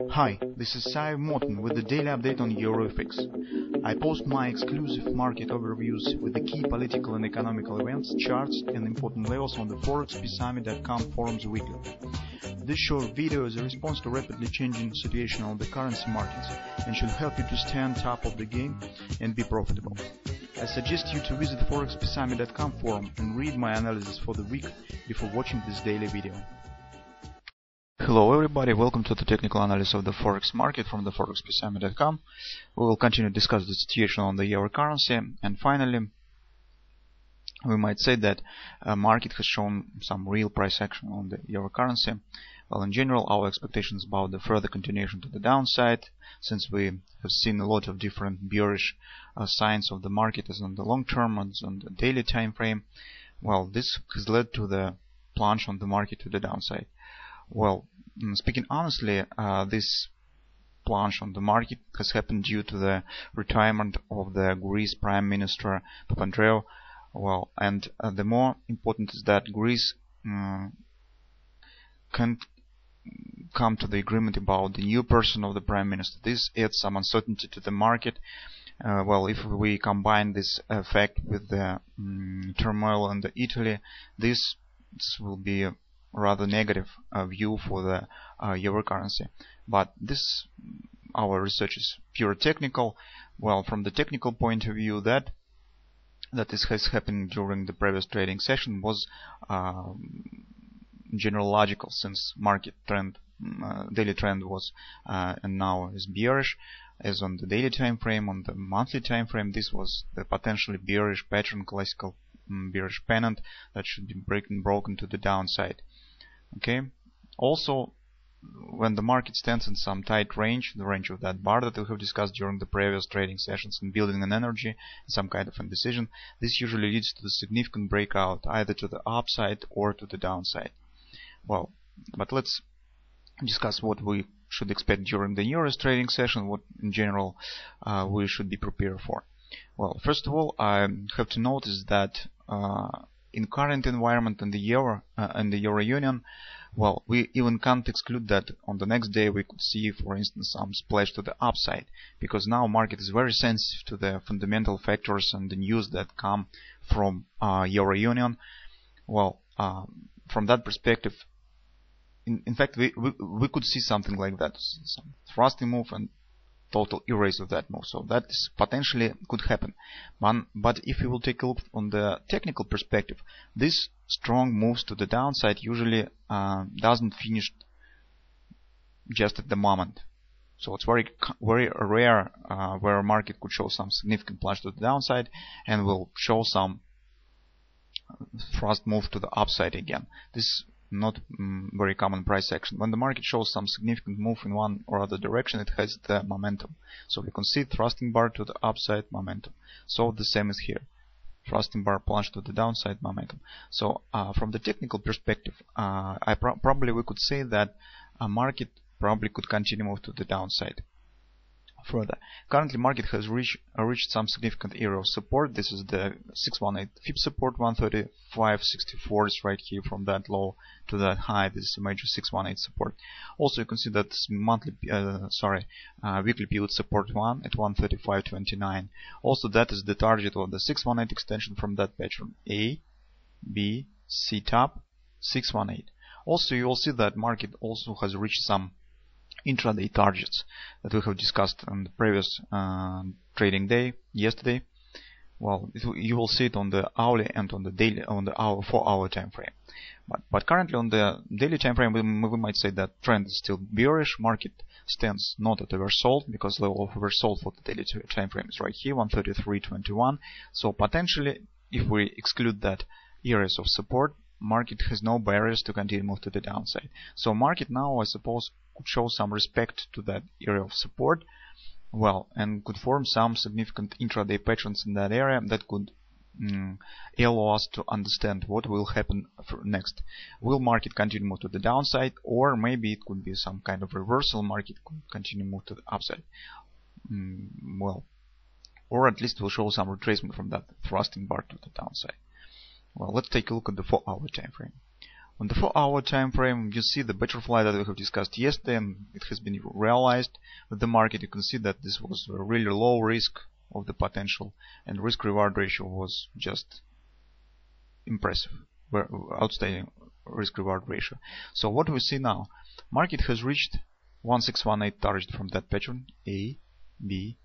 Hi, this is Sive Morten with the daily update on EURUFX. I post my exclusive market overviews with the key political and economical events, charts and important levels on the ForexPeaceArmy.com forums weekly. This short video is a response to rapidly changing situation on the currency markets and should help you to stay on top of the game and be profitable. I suggest you to visit ForexPeaceArmy.com forum and read my analysis for the week before watching this daily video. Hello everybody, welcome to the technical analysis of the Forex market from the ForexPeaceArmy.com. We will continue to discuss the situation on the euro currency, and finally we might say that market has shown some real price action on the euro currency. Well, in general, our expectations about the further continuation to the downside, since we have seen a lot of different bearish signs of the market as on the long term and on the daily time frame. Well, this has led to the plunge on the market to the downside. Well, speaking honestly, this plunge on the market has happened due to the retirement of the Greece Prime Minister Papandreou. Well, and the more important is that Greece can't come to the agreement about the new person of the Prime Minister. This adds some uncertainty to the market. Well, if we combine this effect with the turmoil in Italy, this will be a rather negative view for the euro currency. But this, our research is pure technical. Well, from the technical point of view, that this has happened during the previous trading session was general logical, since market trend, daily trend was and now is bearish, as on the daily time frame. On the monthly time frame, this was the potentially bearish pattern, classical bearish pennant that should be broken to the downside. Okay. Also, when the market stands in some tight range, the range of that bar that we have discussed during the previous trading sessions, in building an energy, some kind of indecision, this usually leads to the significant breakout either to the upside or to the downside. Well, but let's discuss what we should expect during the EURUSD trading session, what in general we should be prepared for. Well, first of all, I have to notice that in current environment in the euro union, well, we even can't exclude that on the next day we could see, for instance, some splash to the upside, because now market is very sensitive to the fundamental factors and the news that come from euro union. Well, from that perspective, in fact, we could see something like that, some thrusting move and total erase of that move. So that is potentially could happen. But if you will take a look on the technical perspective, this strong moves to the downside usually doesn't finish just at the moment. So it's very rare where a market could show some significant plunge to the downside and will show some thrust move to the upside again. This not very common price action. When the market shows some significant move in one or other direction, it has the momentum. So we can see thrusting bar to the upside, momentum. So the same is here. Thrusting bar, plunge to the downside, momentum. So from the technical perspective, probably we could say that a market probably could continue move to the downside. Further, currently market has reached some significant area of support. This is the 618 FIB support, 135.64 is right here from that low to that high. This is a major 618 support. Also, you can see that monthly, weekly pivot support 1 at 135.29. Also, that is the target of the 618 extension from that pattern. A, B, C top, 618. Also, you will see that market also has reached some intraday targets that we have discussed on the previous trading day yesterday. Well, you will see it on the hourly and on the daily, on the 4-hour time frame. But currently on the daily time frame, we might say that trend is still bearish. Market stands not at oversold, because level of oversold for the daily time frame is right here, 133.21. So potentially, if we exclude that areas of support, market has no barriers to continue move to the downside. So market now, I suppose, could show some respect to that area of support, well, and could form some significant intraday patterns in that area that could allow us to understand what will happen next. Will market continue move to the downside, or maybe it could be some kind of reversal, market could continue move to the upside. Well, or at least will show some retracement from that thrusting bar to the downside. Well, let's take a look at the 4-hour time frame. On the 4-hour time frame, you see the butterfly that we have discussed yesterday, and it has been realized with the market. You can see that this was a really low risk of the potential, and risk-reward ratio was just impressive, outstanding risk-reward ratio. So what we see now, market has reached 1618 target from that pattern, A, B,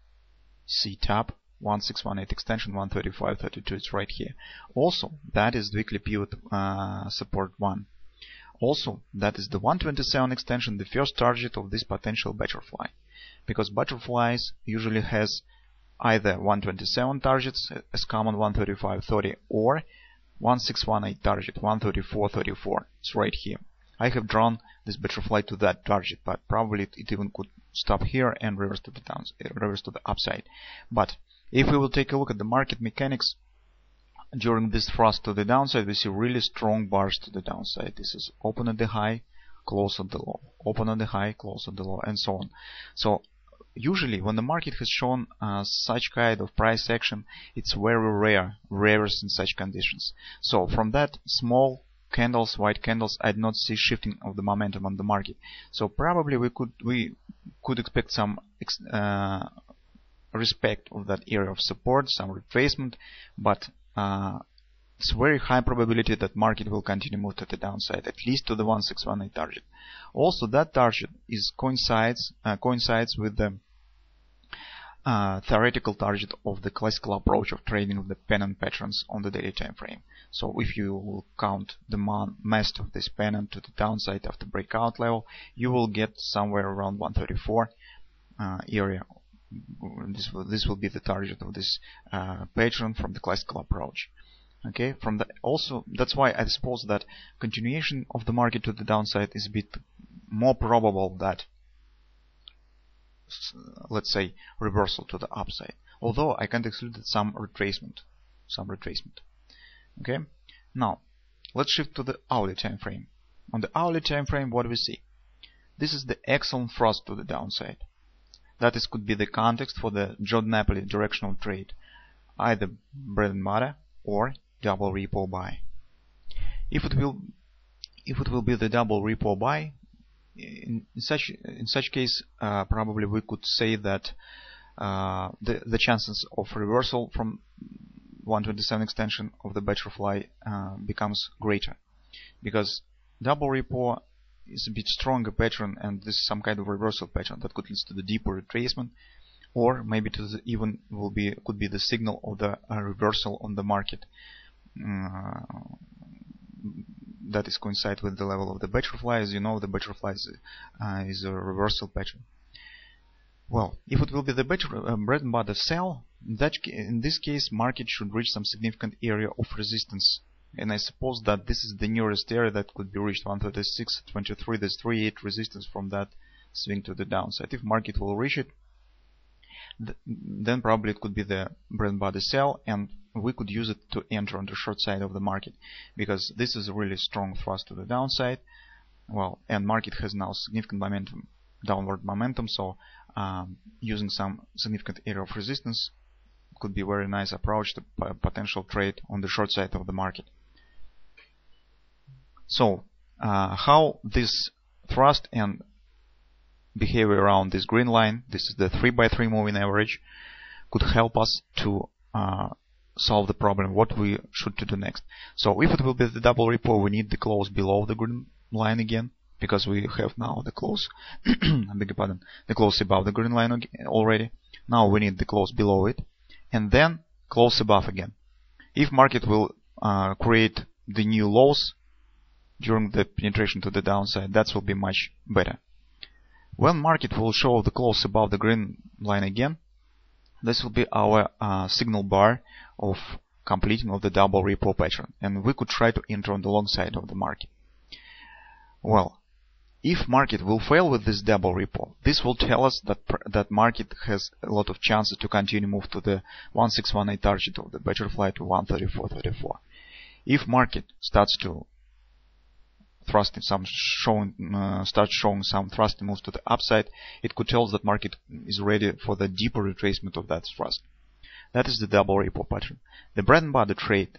C tap, 1618 extension, 135.32, it's right here. Also, that is the weekly pivot support 1. Also, that is the 127 extension, the first target of this potential butterfly. Because butterflies usually has either 127 targets as common 135.30 or 1618 target 134.34. It's right here. I have drawn this butterfly to that target, but probably it even could stop here and reverse to the upside. But if we will take a look at the market mechanics during this thrust to the downside, we see really strong bars to the downside. This is open at the high, close at the low, open at the high, close at the low, and so on. So usually when the market has shown such kind of price action, it's very rarest in such conditions. So from that small candles, white candles, I did not see shifting of the momentum on the market. So probably we could expect some respect of that area of support, some retracement, but it's very high probability that market will continue move to the downside, at least to the 1618 target. Also, that target is coincides with the theoretical target of the classical approach of trading with the pennant patterns on the daily time frame. So if you will count the mass of this pennant to the downside after breakout level, you will get somewhere around 134 area. This will be the target of this pattern from the classical approach. Okay, from the also that's why I suppose that continuation of the market to the downside is a bit more probable that, let's say, reversal to the upside. Although I can't exclude some retracement. Okay, now let's shift to the hourly time frame. On the hourly time frame, what do we see? This is the excellent thrust to the downside. That is could be the context for the John Napoli directional trade, either bread and butter or double repo buy. If it will be the double repo buy, in such case, probably we could say that the chances of reversal from 127 extension of the butterfly becomes greater, because double repo is a bit stronger pattern, and this is some kind of reversal pattern that could lead to the deeper retracement, or maybe to the even could be the signal of the reversal on the market. That is coincide with the level of the butterfly. As you know, the butterfly is a reversal pattern. Well, if it will be the bread and butter sell, in this case, market should reach some significant area of resistance. And I suppose that this is the nearest area that could be reached, 136.23. There's 3.8 resistance from that swing to the downside. If market will reach it, then probably it could be the bread and butter sell, and we could use it to enter on the short side of the market, because this is a really strong thrust to the downside. Well, and market has now significant momentum, downward momentum, so using some significant area of resistance could be a very nice approach to potential trade on the short side of the market. So how this thrust and behavior around this green line, this is the 3x3 moving average, could help us to solve the problem, what we should do next. So if it will be the double repo, we need the close below the green line again, because we have now the close I beg your pardon, the close above the green line already. Now we need the close below it, and then close above again. If market will create the new lows during the penetration to the downside, that will be much better. When market will show the close above the green line again, this will be our signal bar of completing of the double repo pattern, and we could try to enter on the long side of the market. Well, if market will fail with this double repo, this will tell us that market has a lot of chances to continue move to the 1618 target of the butterfly to 134.34. If market starts to thrust starts showing some thrust moves to the upside, it could tell us that market is ready for the deeper retracement of that thrust. That is the double repo pattern. The bread and butter trade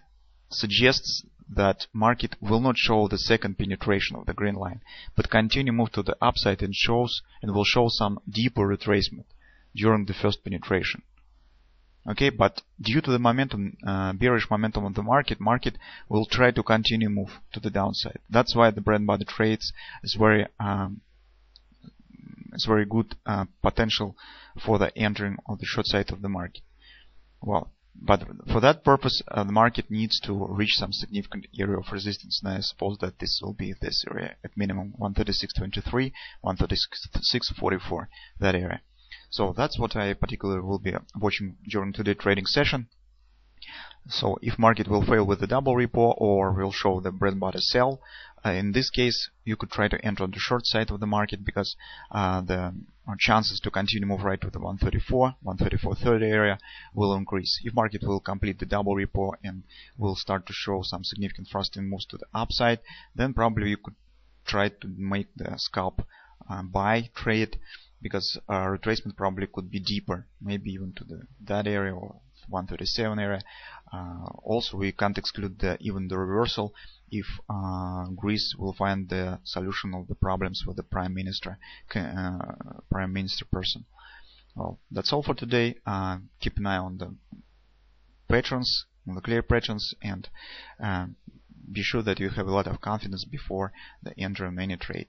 suggests that market will not show the second penetration of the green line, but continue move to the upside and will show some deeper retracement during the first penetration. Okay, but due to the momentum, bearish momentum of the market will try to continue move to the downside. That's why the bread and butter trades is very good potential for the entering of the short side of the market. Well, but for that purpose, the market needs to reach some significant area of resistance, and I suppose that this will be this area at minimum 136.23, 136.44, that area. So that's what I particularly will be watching during today's trading session. So if market will fail with the double repo or will show the bread and butter sell, in this case you could try to enter on the short side of the market, because the chances to continue move right to the 134.30 area will increase. If market will complete the double repo and will start to show some significant thrusting moves to the upside, then probably you could try to make the scalp buy trade, because retracement probably could be deeper, maybe even to that area or 137 area. Also, we can't exclude even the reversal if Greece will find the solution of the problems with the prime minister person. Well, that's all for today. Keep an eye on the patrons, on the clear patrons, and be sure that you have a lot of confidence before the entering any trade.